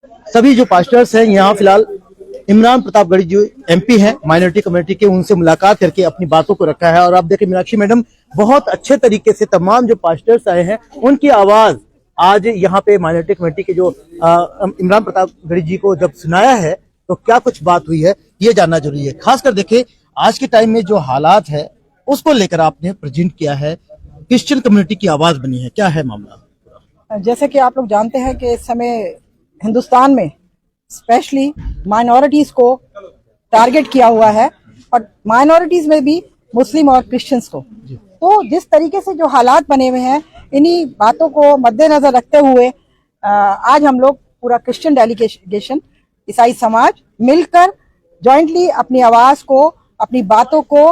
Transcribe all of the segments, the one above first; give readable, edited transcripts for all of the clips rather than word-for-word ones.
सभी जो पास्टर्स हैं यहाँ फिलहाल इमरान प्रतापगढ़ी जो एमपी हैं माइनॉरिटी कम्युनिटी के, उनसे मुलाकात करके अपनी बातों को रखा है। और आप देखें मीनाक्षी मैडम बहुत अच्छे तरीके से तमाम जो पास्टर्स आए हैं उनकी आवाज आज यहाँ पे माइनॉरिटी कम्युनिटी के जो इमरान प्रतापगढ़ी जी को जब सुनाया है तो क्या कुछ बात हुई है ये जानना जरूरी है। खासकर देखें आज के टाइम में जो हालात है उसको लेकर आपने प्रेजेंट किया है, क्रिश्चियन कम्युनिटी की आवाज बनी है, क्या है मामला? जैसे कि आप लोग जानते हैं कि इस समय हिंदुस्तान में स्पेशली माइनॉरिटीज को टारगेट किया हुआ है और माइनॉरिटीज में भी मुस्लिम और क्रिश्चियंस को। तो जिस तरीके से जो हालात बने हुए हैं इन्हीं बातों को मद्देनजर रखते हुए आज हम लोग पूरा क्रिश्चियन डेलीगेशन ईसाई समाज मिलकर जॉइंटली अपनी आवाज को, अपनी बातों को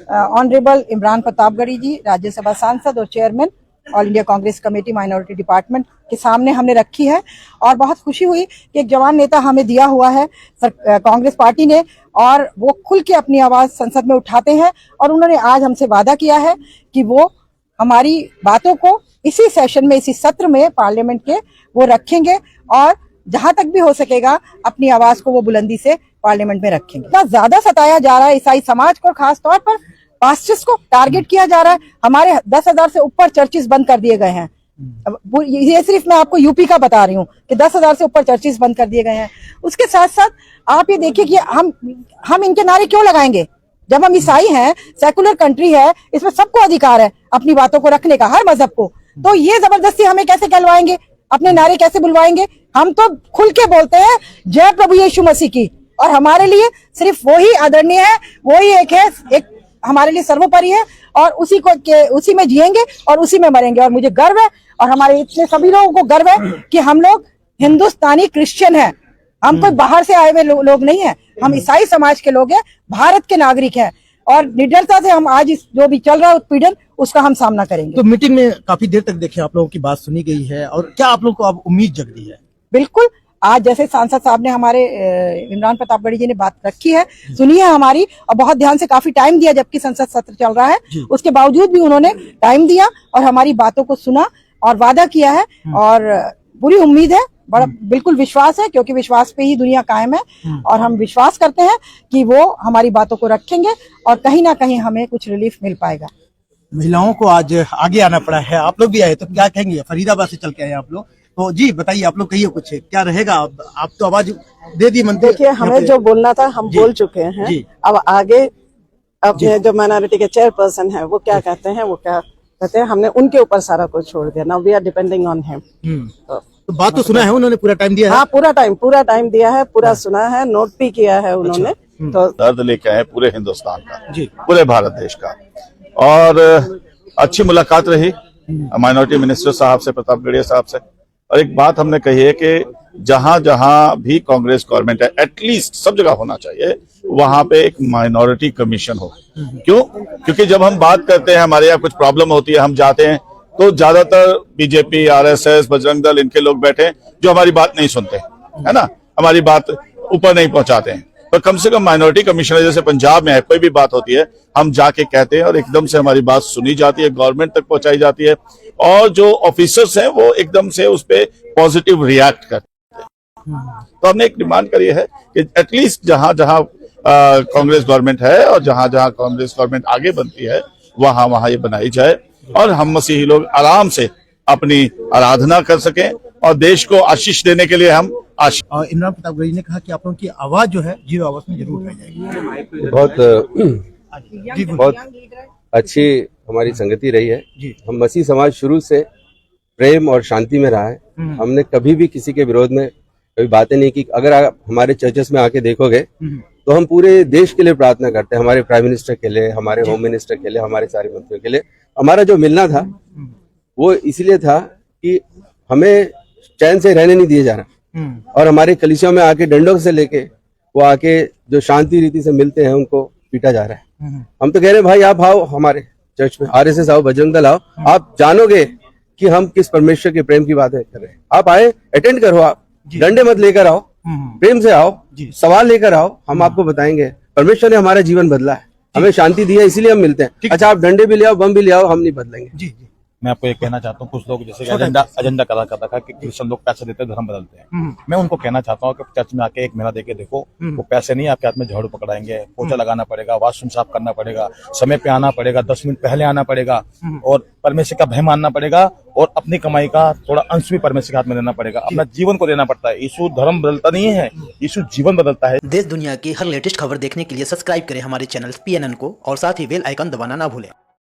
ऑनरेबल इमरान प्रतापगढ़ी जी, राज्यसभा सांसद और chairman all India Congress committee minority department के सामने हमने रखी है। और बहुत खुशी हुई कि एक जवान नेता हमें दिया हुआ है कांग्रेस पार्टी ने, और वो खुल के अपनी आवाज संसद में उठाते हैं। और उन्होंने आज हमसे वादा किया है कि वो हमारी बातों को इसी सेशन में, इसी सत्र में पार्लियामेंट के वो रखेंगे और जहां तक भी हो सकेगा अपनी आवाज को वो बुलंदी से पार्लियामेंट में रखेंगे। इतना ज्यादा सताया जा रहा है ईसाई समाज को, खास तौर पर पास्टर्स को टारगेट किया जा रहा है। हमारे 10,000 से ऊपर चर्चेस बंद कर दिए गए हैं। ये सिर्फ मैं आपको यूपी का बता रही हूँ कि 10,000 से ऊपर चर्चेस बंद कर दिए गए हैं। उसके साथ साथ आप ये देखिए कि हम इनके नारे क्यों लगाएंगे जब हम ईसाई हैं, सेकुलर कंट्री है, इसमें सबको अधिकार है अपनी बातों को रखने का, हर मजहब को। तो ये जबरदस्ती हमें कैसे कहलवाएंगे, अपने नारे कैसे बुलवाएंगे? हम तो खुल के बोलते हैं जय प्रभु यीशु मसीह की, और हमारे लिए सिर्फ वही आदरणीय है, वही एक है, एक हमारे लिए सर्वोपरि है, और उसी में जिएंगे और उसी में मरेंगे। और मुझे गर्व है और हमारे इतने सभी लोगों को गर्व है कि हम लोग हिंदुस्तानी क्रिश्चियन हैं। हम कोई बाहर से आए हुए लोग नहीं है, हम ईसाई समाज के लोग हैं, भारत के नागरिक हैं, और निडरता से हम आज जो भी चल रहा है उत्पीड़न उसका हम सामना करेंगे। तो मीटिंग में काफी देर तक देखे आप लोगों की बात सुनी गई है, और क्या आप लोगों को अब उम्मीद जग रही है? बिल्कुल, आज जैसे सांसद साहब ने, हमारे इमरान प्रतापगढ़ी जी ने बात रखी है, सुनी है हमारी, और बहुत ध्यान से काफी टाइम दिया, जबकि संसद सत्र चल रहा है उसके बावजूद भी उन्होंने टाइम दिया और हमारी बातों को सुना और वादा किया है। और पूरी उम्मीद है, बड़ा बिल्कुल विश्वास है, क्योंकि विश्वास पे ही दुनिया कायम है, और हम विश्वास करते हैं कि वो हमारी बातों को रखेंगे और कहीं ना कहीं हमें कुछ रिलीफ मिल पाएगा। महिलाओं को आज आगे आना पड़ा है, आप लोग भी आए, तो क्या कहेंगे? फरीदाबाद से चल के आए आप लोग, तो जी बताइए, आप लोग कहिए कुछ, क्या रहेगा? आप तो आवाज दे दी मंत्री। देखिए, हमें जो बोलना था हम बोल चुके हैं। अब आगे अपने जो माइनॉरिटी के चेयरपर्सन है वो क्या कहते हैं, वो क्या कहते हैं, हमने उनके ऊपर सारा कुछ छोड़ दिया। Now we are depending on him. तो बात तो सुना है उन्होंने, पूरा टाइम दिया है। हाँ, पूरा टाइम दिया है, पूरा सुना है, नोट भी किया है उन्होंने। तो दर्द लेके आए पूरे हिंदुस्तान का, पूरे भारत देश का। और अच्छी मुलाकात रही माइनॉरिटी मिनिस्टर साहब से, प्रतापगढ़िया साहब से। और एक बात हमने कही है कि जहां जहां भी कांग्रेस गवर्नमेंट है, एटलीस्ट सब जगह होना चाहिए वहां पे एक माइनॉरिटी कमीशन हो। क्यों? क्योंकि जब हम बात करते हैं, हमारे यहाँ कुछ प्रॉब्लम होती है, हम जाते हैं तो ज्यादातर बीजेपी, आरएसएस, बजरंग दल, इनके लोग बैठे जो हमारी बात नहीं सुनते, है ना, हमारी बात ऊपर नहीं पहुंचाते हैं। तो कम से कम माइनॉरिटी कमिश्नर जैसे पंजाब में है, कोई भी बात होती है हम जाके कहते हैं और एकदम से हमारी बात सुनी जाती है, गवर्नमेंट तक पहुंचाई जाती है, और जो ऑफिसर्स हैं वो एकदम से उस पर पॉजिटिव रिएक्ट करते हैं। तो हमने एक डिमांड करी है कि एटलीस्ट जहां जहां कांग्रेस गवर्नमेंट है और जहां जहां कांग्रेस गवर्नमेंट आगे बनती है वहां वहां ये बनाई जाए, और हम मसीही लोग आराम से अपनी आराधना कर सकें और देश को आशीष देने के लिए हम इमरान प्रतापगढ़ी ने कहा कि आप लोगों की आवाज जो है जीरो आवाज में जरूर रह जाएगी। बहुत अच्छी हमारी संगति रही है। हम मसीह समाज शुरू से प्रेम और शांति में रहा है। हमने कभी भी किसी के विरोध में कभी बातें नहीं की। अगर आप हमारे चर्चेस में आके देखोगे तो हम पूरे देश के लिए प्रार्थना करते हैं, हमारे प्राइम मिनिस्टर के लिए, हमारे होम मिनिस्टर के लिए, हमारे सारे मंत्रियों के लिए। हमारा जो मिलना था वो इसलिए था कि हमें चैन से रहने नहीं दिया जा रहा, और हमारे कलीसियों में आके डंडों से लेके वो आके जो शांति रीति से मिलते हैं उनको पीटा जा रहा है। हम तो कह रहे हैं भाई आप आओ हमारे चर्च में, आरएसएस आओ, बजरंग दल आओ, आप जानोगे कि हम किस परमेश्वर के प्रेम की बातें कर रहे हैं। आप आए, अटेंड करो, आप डंडे मत लेकर आओ, प्रेम से आओ, सवाल लेकर आओ, हम आपको बताएंगे। परमेश्वर ने हमारा जीवन बदला है, हमें शांति दी है, इसीलिए हम मिलते हैं। अच्छा, आप डंडे भी ले आओ, बम भी ले आओ, हम नहीं बदलेंगे। मैं आपको एक कहना चाहता हूँ, कुछ लोग जैसे कि एजेंडा करा करता था कि कृष्ण लोग पैसे देते हैं, धर्म बदलते हैं। मैं उनको कहना चाहता हूँ कि चर्च में आके एक महीना देके देखो, वो पैसे नहीं आपके हाथ में झाड़ू पकड़ाएंगे, पोछा लगाना पड़ेगा, वॉशरूम साफ करना पड़ेगा, समय पे आना पड़ेगा, 10 मिनट पहले आना पड़ेगा, और परमेश्वर का भय मानना पड़ेगा, और अपनी कमाई का थोड़ा अंश भी परमेश्वर के हाथ में देना पड़ेगा, अपना जीवन को देना पड़ता है। यीशु धर्म बदलता नहीं है, यीशु जीवन बदलता है। देश दुनिया की हर लेटेस्ट खबर देखने के लिए सब्सक्राइब करें हमारे चैनल PNN को, और साथ ही बेल आइकन दबाना ना भूलें।